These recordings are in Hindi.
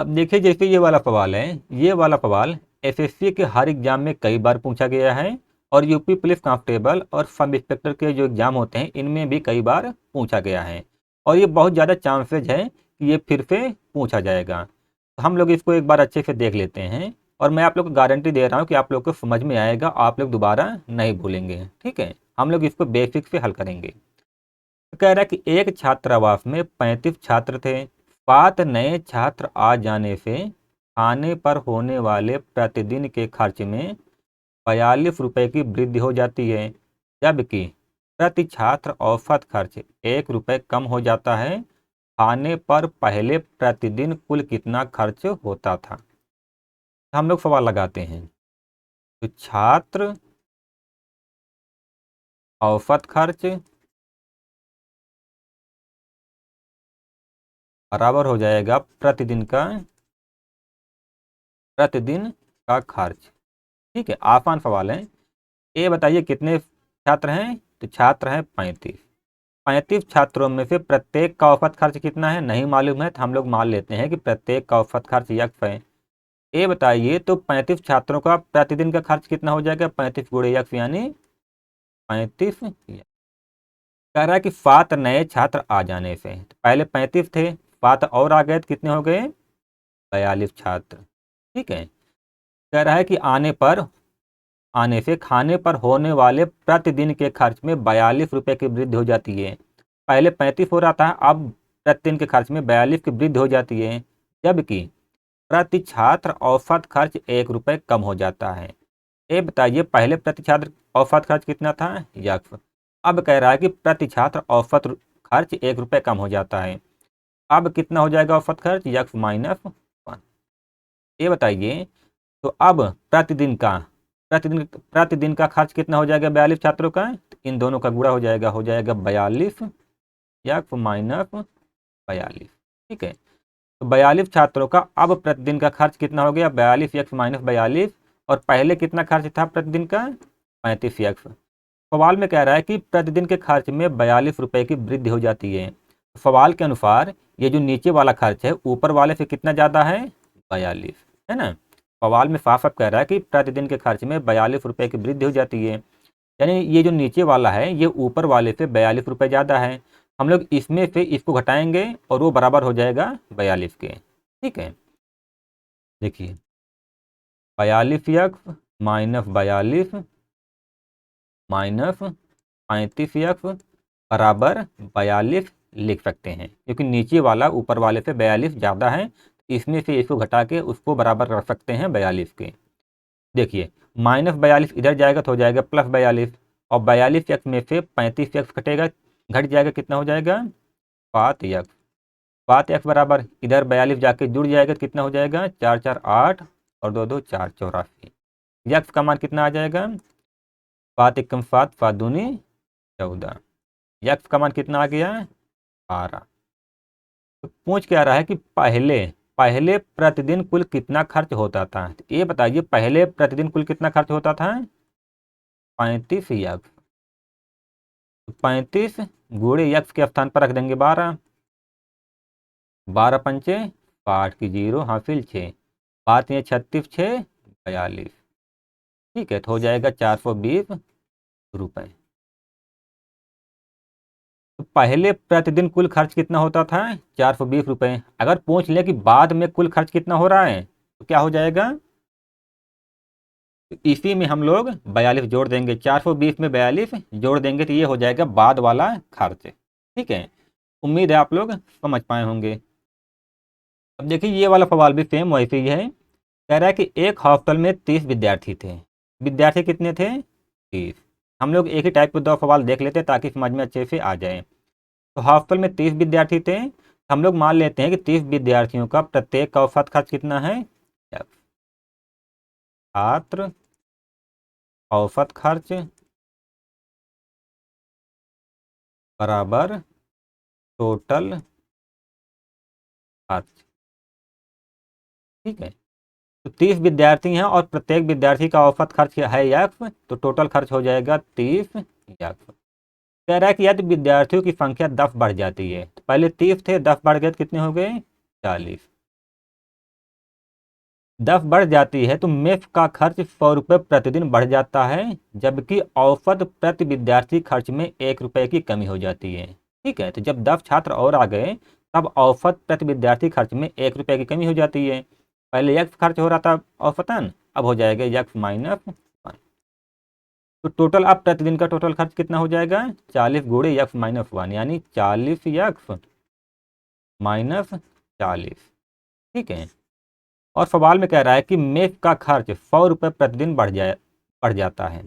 अब देखिए जैसे ये वाला सवाल है, ये वाला सवाल एसएससी के हर एग्जाम में कई बार पूछा गया है और यूपी पुलिस कांस्टेबल और सब इंस्पेक्टर के जो एग्जाम होते हैं इनमें भी कई बार पूछा गया है और ये बहुत ज़्यादा चांसेज है कि ये फिर से पूछा जाएगा। तो हम लोग इसको एक बार अच्छे से देख लेते हैं और मैं आप लोग को गारंटी दे रहा हूँ कि आप लोग को समझ में आएगा, आप लोग दोबारा नहीं भूलेंगे। ठीक है, हम लोग इसको बेसिक से हल करेंगे। तो कह रहा है कि एक छात्रावास में 35 छात्र थे। 7 नए छात्र आ जाने से खाने पर होने वाले प्रतिदिन के खर्च में 42 रुपये की वृद्धि हो जाती है, जबकि प्रति छात्र औसत खर्च 1 रुपये कम हो जाता है। खाने पर पहले प्रतिदिन कुल कितना खर्च होता था? हम लोग सवाल लगाते हैं। तो छात्र औसत खर्च बराबर हो जाएगा प्रतिदिन का खर्च। ठीक है, आसान सवाल है। ये बताइए कितने छात्र हैं? तो छात्र हैं 35। 35 छात्रों में से प्रत्येक का औसत खर्च कितना है नहीं मालूम है, तो हम लोग मान लेते हैं कि प्रत्येक का औसत खर्च यक्स है। ये बताइए तो 35 छात्रों का प्रतिदिन का खर्च कितना हो जाएगा? 35 गुणे यक्स यानी 35। कह रहा है कि 7 नए छात्र आ जाने से, तो पहले 35 थे, 7 और आ गए तो कितने हो गए? 42 छात्र। ठीक है, कह रहा है कि आने से खाने पर होने वाले प्रतिदिन के खर्च में 42 रुपये की वृद्धि हो जाती है। पहले 35 हो रहा था, अब प्रतिदिन के खर्च में 42 की वृद्धि हो जाती है, जबकि प्रति छात्र औसत खर्च 1 रुपये कम हो जाता है। ये बताइए पहले प्रति छात्र औसत खर्च कितना था? यक्स। अब कह रहा है कि प्रति छात्र औसत खर्च 1 रुपये कम हो जाता है। अब कितना हो जाएगा औसत खर्च? X minus 1। ये बताइए तो अब प्रतिदिन का खर्च कितना हो जाएगा 42 छात्रों का? तो इन दोनों का गुणा हो जाएगा 42 यक्स माइनस 42। ठीक है, तो 42 छात्रों का अब प्रतिदिन का खर्च कितना हो गया? 42 यक्स माइनस 42। और पहले कितना खर्च था प्रतिदिन का? 35 यक्स। सवाल में कह रहा है कि प्रतिदिन के खर्च में 42 रुपये की वृद्धि हो जाती है। सवाल के अनुसार ये जो नीचे वाला खर्च है ऊपर वाले से कितना ज़्यादा है? 42 है ना। सवाल में साफ साफ कह रहा है कि प्रतिदिन के खर्च में 42 रुपये की वृद्धि हो जाती है, यानी ये जो नीचे वाला है ये ऊपर वाले से 42 रुपये ज़्यादा है। हम लोग इसमें से इसको घटाएंगे और वो बराबर हो जाएगा 42 के। ठीक है, देखिए 42 यक्स माइनस 42 माइनस 35 यक्स बराबर 42 लिख सकते हैं, क्योंकि नीचे वाला ऊपर वाले से 42 ज़्यादा है। इसमें से इसको घटा के उसको बराबर रख सकते हैं 42 के। देखिए माइनस 42 इधर जाएगा तो हो जाएगा प्लस 42, और 42 यक्स में से 35 यक्स घटेगा, घट जाएगा, कितना हो जाएगा? 7 यक्स। 7 यक्स बराबर इधर 42 जाके जुड़ जाएगा तो कितना हो जाएगा? 4 4 8 और 2 2 4 84। यक्स का मान कितना आ जाएगा? 7 एकम 7, 7 दूनी 14। यक्स का मान कितना आ गया? 12। तो पूछ क्या रहा है कि पहले पहले प्रतिदिन कुल कितना खर्च होता था? तो ये बताइए पहले प्रतिदिन कुल कितना खर्च होता था? 35 यक्स। 35 गुणे यक्स के स्थान पर रख देंगे 12। 12 पंचे 60 की 0 हासिल 6, 5 ये 36 6 42। ठीक है, तो हो जाएगा 420 रुपये। तो पहले प्रतिदिन कुल खर्च कितना होता था? 420 रुपये। अगर पूछ ले कि बाद में कुल खर्च कितना हो रहा है तो क्या हो जाएगा? तो इसी में हम लोग 42 जोड़ देंगे, 420 में 42 जोड़ देंगे तो ये हो जाएगा बाद वाला खर्च। ठीक है, उम्मीद है आप लोग समझ पाए होंगे। अब देखिए ये वाला सवाल भी सेम वैसे ही है। कह रहा है कि एक हॉस्टल में 30 विद्यार्थी थे। विद्यार्थी कितने थे? 30। हम लोग एक ही टाइप के 2 सवाल देख लेते हैं ताकि समझ में अच्छे से आ जाए। तो हॉस्टल में 30 विद्यार्थी थे, हम लोग मान लेते हैं कि 30 विद्यार्थियों का प्रत्येक का औसत खर्च कितना है? छात्र औसत खर्च बराबर टोटल खर्च। ठीक है, तो 30 विद्यार्थी हैं और प्रत्येक विद्यार्थी का औसत खर्च है यक्स, तो टोटल खर्च हो जाएगा 30 यक्स। कह रहा है कि यदि विद्यार्थियों की संख्या 10 बढ़ जाती है, तो पहले 30 थे 10 बढ़ गए तो कितने हो गए? 40। 10 बढ़ जाती है तो मेफ का खर्च 100 रुपये प्रतिदिन बढ़ जाता है, जबकि औसत प्रति विद्यार्थी खर्च में 1 रुपये की कमी हो जाती है। ठीक है, तो जब 10 छात्र और आ गए तब औसत प्रति विद्यार्थी खर्च में 1 रुपये की कमी हो जाती है। पहले यक्स खर्च हो रहा था औसतन, अब हो जाएगा यक्स माइनस 1। तो टोटल अब प्रतिदिन का टोटल खर्च कितना हो जाएगा, 40 गुणे यक्स माइनस 1, यानी 40 यक्स माइनस 40। ठीक है, और सवाल में कह रहा है कि मेफ का खर्च 100 रुपये प्रतिदिन बढ़ जाता है।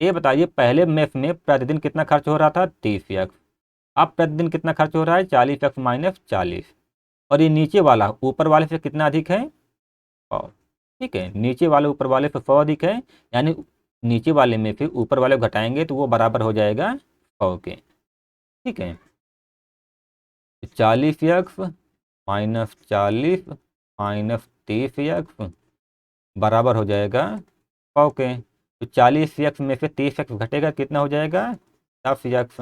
ये बताइए पहले मेफ में प्रतिदिन कितना खर्च हो रहा था, 30 यक्स। अब प्रतिदिन कितना खर्च हो रहा है, 40 यक्स माइनस 40। और ये नीचे वाला ऊपर वाले से कितना अधिक है, 100। ठीक है, नीचे वाले ऊपर वाले से 100 अधिक है, यानी नीचे वाले में फिर ऊपर वाले को घटाएंगे तो वो बराबर हो जाएगा 100 के। ठीक है, 40 यक्स माइनस 40 माइनस 30 यक्स बराबर हो जाएगा 100 के। तो 40 यक्स में से 30 यक्स घटेगा, कितना हो जाएगा, 10 यक्स।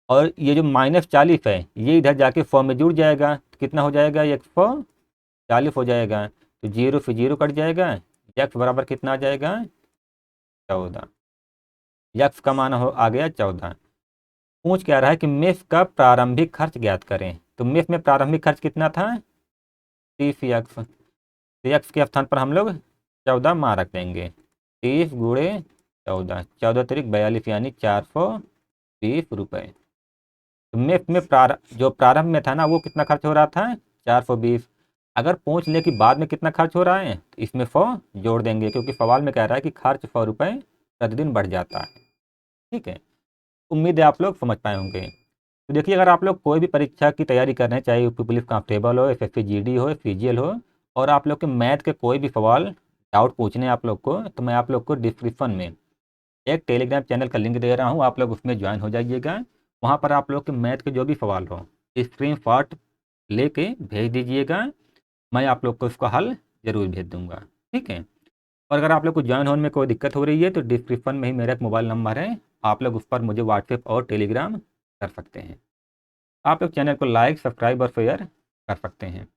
और ये जो माइनस 40 है ये इधर जाके 100 में जुड़ जाएगा, तो कितना हो जाएगा, 140 हो जाएगा। तो 0 से 0 कट जाएगा, यक्स बराबर कितना आ जाएगा, 14। यक्स का मान आ गया 14। पूछ क्या रहा है कि मेफ का प्रारंभिक खर्च ज्ञात करें। तो मेफ में प्रारंभिक खर्च कितना था, 30 यक्स। तो यक्स के स्थान पर हम लोग 14 मान रख देंगे। 30 गुणे 14, 14 तिरिक 42, यानी 420 रुपये। तो मेफ में जो प्रारंभ में था ना वो कितना खर्च हो रहा था, 420। अगर पूछ ले कि बाद में कितना खर्च हो रहा है तो इसमें 100 जोड़ देंगे, क्योंकि सवाल में कह रहा है कि खर्च 100 रुपये प्रतिदिन बढ़ जाता है। ठीक है, उम्मीद है आप लोग समझ पाए होंगे। तो देखिए, अगर आप लोग कोई भी परीक्षा की तैयारी कर रहे हैं, चाहे यूपी पुलिस कांस्टेबल हो, एसएससी जीडी हो, सीजीएल हो, और आप लोग के मैथ के कोई भी सवाल डाउट पूछने हैं आप लोग को, तो मैं आप लोग को डिस्क्रिप्शन में एक टेलीग्राम चैनल का लिंक दे रहा हूँ, आप लोग उसमें ज्वाइन हो जाइएगा। वहाँ पर आप लोग के मैथ के जो भी सवाल हो स्क्रीनशॉट लेके भेज दीजिएगा, मैं आप लोग को उसका हल ज़रूर भेज दूँगा। ठीक है, और अगर आप लोग को ज्वाइन होने में कोई दिक्कत हो रही है तो डिस्क्रिप्शन में ही मेरा एक मोबाइल नंबर है, आप लोग उस पर मुझे व्हाट्सएप और टेलीग्राम कर सकते हैं। आप लोग चैनल को लाइक, सब्सक्राइब और शेयर कर सकते हैं।